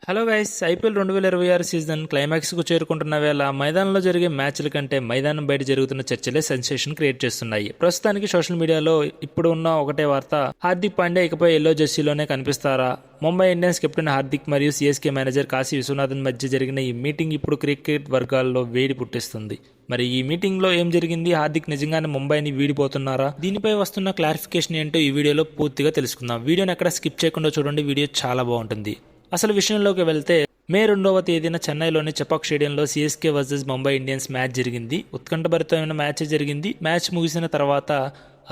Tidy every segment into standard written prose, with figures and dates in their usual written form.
Hello guys, IPL 2026 season క్లైమాక్స్కు చేరుకుంటున్న వేళ మైదానంలో జరిగే మ్యాచ్ల కంటే మైదానం బయట జరుగుతున్న చర్చలే సెన్సేషన్ క్రియేట్ చేస్తున్నాయి. ప్రస్తుతానికి సోషల్ మీడియాలో ఇప్పుడు ఉన్న ఒకటే వార్త, హార్దిక్ పాండ్యా ఇకపై ఎల్లో జెర్సీలోనే కనిపిస్తారా? ముంబై ఇండియన్స్ కెప్టెన్ హార్దిక్ మరియు సిఎస్కే మేనేజర్ కాశీ విశ్వనాథన్ మధ్య జరిగిన ఈ మీటింగ్ ఇప్పుడు క్రికెట్ వర్గాల్లో వేడి పుట్టిస్తుంది. మరి ఈ మీటింగ్ లో ఏం జరిగింది? హార్దిక్ నిజంగానే ముంబైని వీడిపోతున్నారా? దీనిపై వస్తున్న క్లారిఫికేషన్ ఏంటో ఈ వీడియోలో పూర్తిగా తెలుసుకుందాం. వీడియోని ఎక్కడ స్కిప్ చేయకుండా చూడండి, వీడియో చాలా బాగుంటుంది. అసలు విషయంలోకి వెళ్తే, మే 2వ తేదీన చెన్నైలోని చెపాక్ స్టేడియంలో CSK versus Mumbai Indians match జరిగింది. ఉత్కంఠభరితమైన మ్యాచ్ జరిగింది. మ్యాచ్ ముగిసిన తర్వాత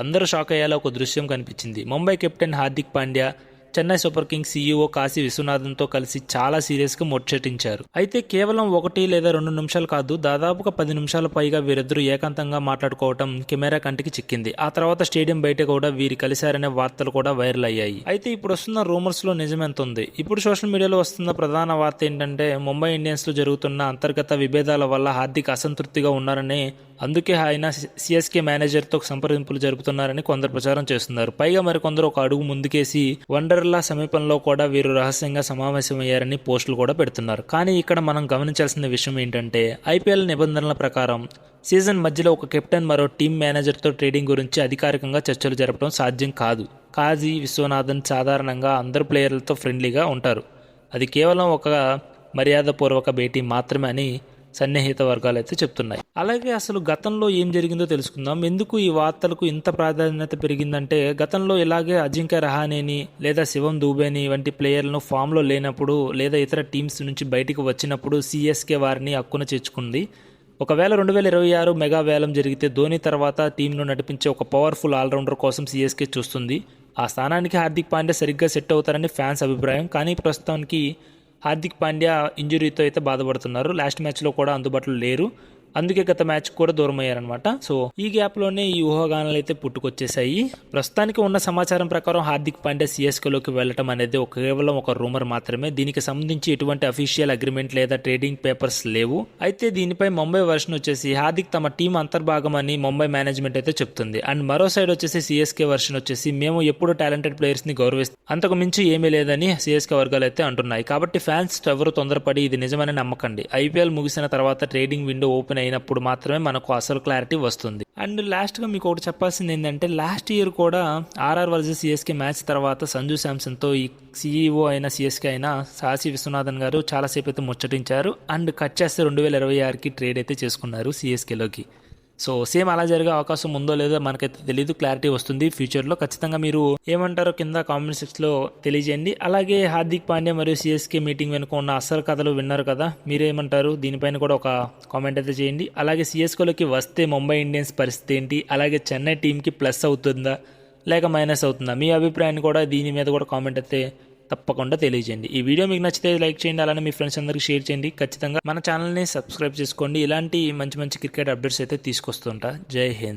అందరూ షాక్ అయ్యేలా ఒక దృశ్యం కనిపించింది. Mumbai captain Hardik Pandya Chennai super kings CEO Kashi విశ్వనాథన్తో కలిసి చాలా సీరియస్గా ముచ్చటించారు. అయితే కేవలం 1 లేదా 2 నిమిషాలు కాదు, దాదాపుగా 10 నిమిషాల పైగా వీరిద్దరూ ఏకాంతంగా మాట్లాడుకోవటం కెమెరా కంటికి చిక్కింది. ఆ తర్వాత స్టేడియం బయట కూడా వీరు కలిశారనే వార్తలు కూడా వైరల్ అయ్యాయి. అయితే ఇప్పుడు వస్తున్న రూమర్స్ లో నిజమెంత ఉంది? ఇప్పుడు సోషల్ మీడియాలో వస్తున్న ప్రధాన వార్త ఏంటంటే, ముంబై ఇండియన్స్ లో జరుగుతున్న అంతర్గత విభేదాల వల్ల హార్దిక్ అసంతృప్తిగా ఉన్నారని, అందుకే ఆయన సిఎస్కే మేనేజర్తో సంప్రదింపులు జరుపుతున్నారని కొందరు ప్రచారం చేస్తున్నారు. పైగా మరికొందరు ఒక అడుగు ముందుకేసి వండర్లా సమీపంలో కూడా వీరు రహస్యంగా సమావేశమయ్యారని పోస్టులు కూడా పెడుతున్నారు. కానీ ఇక్కడ మనం గమనించాల్సిన విషయం ఏంటంటే, ఐపీఎల్ నిబంధనల ప్రకారం సీజన్ మధ్యలో ఒక కెప్టెన్ మరో టీమ్ మేనేజర్తో ట్రేడింగ్ గురించి అధికారికంగా చర్చలు జరపడం సాధ్యం కాదు. కాశీ విశ్వనాథన్ సాధారణంగా అందరు ప్లేయర్లతో ఫ్రెండ్లీగా ఉంటారు. అది కేవలం ఒక మర్యాదపూర్వక భేటీ మాత్రమే అని సన్నిహిత వర్గాలు అయితే చెప్తున్నాయి. అలాగే అసలు గతంలో ఏం జరిగిందో తెలుసుకుందాం. ఎందుకు ఈ వార్తలకు ఇంత ప్రాధాన్యత పెరిగిందంటే, గతంలో ఇలాగే అజింక్య రహానేని లేదా శివం దూబేని వంటి ప్లేయర్లను ఫామ్లో లేనప్పుడు లేదా ఇతర టీమ్స్ నుంచి బయటికి వచ్చినప్పుడు సిఎస్కే వారిని హక్కున చేర్చుకుంది. ఒకవేళ 2026 మెగా వేలం జరిగితే ధోని తర్వాత టీంను నడిపించే ఒక పవర్ఫుల్ ఆల్రౌండర్ కోసం సిఎస్కే చూస్తుంది. ఆ స్థానానికి హార్దిక్ పాండ్యా సరిగ్గా సెట్ అవుతారని ఫ్యాన్స్ అభిప్రాయం. కానీ ప్రస్తుతానికి హార్దిక్ పాండ్యా ఇంజురీతో అయితే బాధపడుతున్నారు. లాస్ట్ మ్యాచ్లో కూడా అందుబాటులో లేరు. అందుకే గత మ్యాచ్ కూడా దూరం అయ్యారనమాట. సో ఈ గ్యాప్లోనే ఈ ఊహాగానాలు అయితే పుట్టుకొచ్చేసాయి. ప్రస్తుతానికి ఉన్న సమాచారం ప్రకారం హార్దిక్ పాండ్యా సిఎస్కేలోకి వెళ్ళటం అనేది కేవలం ఒక రూమర్ మాత్రమే. దీనికి సంబంధించి ఎటువంటి అఫీషియల్ అగ్రిమెంట్ లేదా ట్రేడింగ్ పేపర్స్ లేవు. అయితే దీనిపై ముంబై వర్షన్ వచ్చేసి, హార్దిక్ తమ టీం అంతర్భాగం అని ముంబై మేనేజ్మెంట్ అయితే చెప్తుంది. అండ్ మరో సైడ్ వచ్చేసి సిఎస్కే వర్షన్ వచ్చేసి, మేము ఎప్పుడు టాలెంటెడ్ ప్లేయర్స్ ని గౌరవిస్తాం, అంతకు మించి ఏమీ లేదని సిఎస్కే వర్గాలు అయితే అంటున్నాయి. కాబట్టి ఫ్యాన్స్ ఎవరు తొందరపడి ఇది నిజమని నమ్మకండి. ఐపీఎల్ ముగిసిన తర్వాత ట్రేడింగ్ విండో ఓపెన్ అయినప్పుడు మాత్రమే మనకు అసలు క్లారిటీ వస్తుంది. అండ్ లాస్ట్ గా మీకు ఒకటి చెప్పాల్సింది ఏంటంటే, లాస్ట్ ఇయర్ కూడా ఆర్ఆర్ వర్సెస్ సిఎస్కే మ్యాచ్ తర్వాత సంజు శాంసన్ తో ఈ సీఈఓ అయిన సిఎస్కే అయిన కాశీ విశ్వనాథన్ గారు చాలాసేపు అయితే ముచ్చటించారు. అండ్ కట్ చేస్తే 2026కి ట్రేడ్ అయితే చేసుకున్నారు సిఎస్కేలోకి. సో సేమ్ అలా జరిగే అవకాశం ఉందో లేదో మనకైతే తెలియదు. క్లారిటీ వస్తుంది ఫ్యూచర్లో. ఖచ్చితంగా మీరు ఏమంటారో కింద కామెంట్ సెక్షన్లో తెలియజేయండి. అలాగే హార్దిక్ పాండ్యా మరియు సిఎస్కే మీటింగ్ వెనుక ఉన్న అసలు కథలు విన్నారు కదా, మీరేమంటారు? దీనిపైన కూడా ఒక కామెంట్ అయితే చేయండి. అలాగే సిఎస్కేలోకి వస్తే ముంబై ఇండియన్స్ పరిస్థితి ఏంటి? అలాగే చెన్నై టీంకి ప్లస్ అవుతుందా లేక మైనస్ అవుతుందా? మీ అభిప్రాయాన్ని కూడా దీని మీద కూడా కామెంట్ అయితే తప్పకుండా తెలియజేయండి. ఈ వీడియో మీకు నచ్చితే లైక్ చేయండి. అలానే మీ ఫ్రెండ్స్ అందరికీ షేర్ చేయండి. ఖచ్చితంగా మన ఛానల్ని సబ్స్క్రైబ్ చేసుకోండి. ఇలాంటి మంచి మంచి క్రికెట్ అప్డేట్స్ అయితే తీసుకొస్తుంటా. జై హింద్.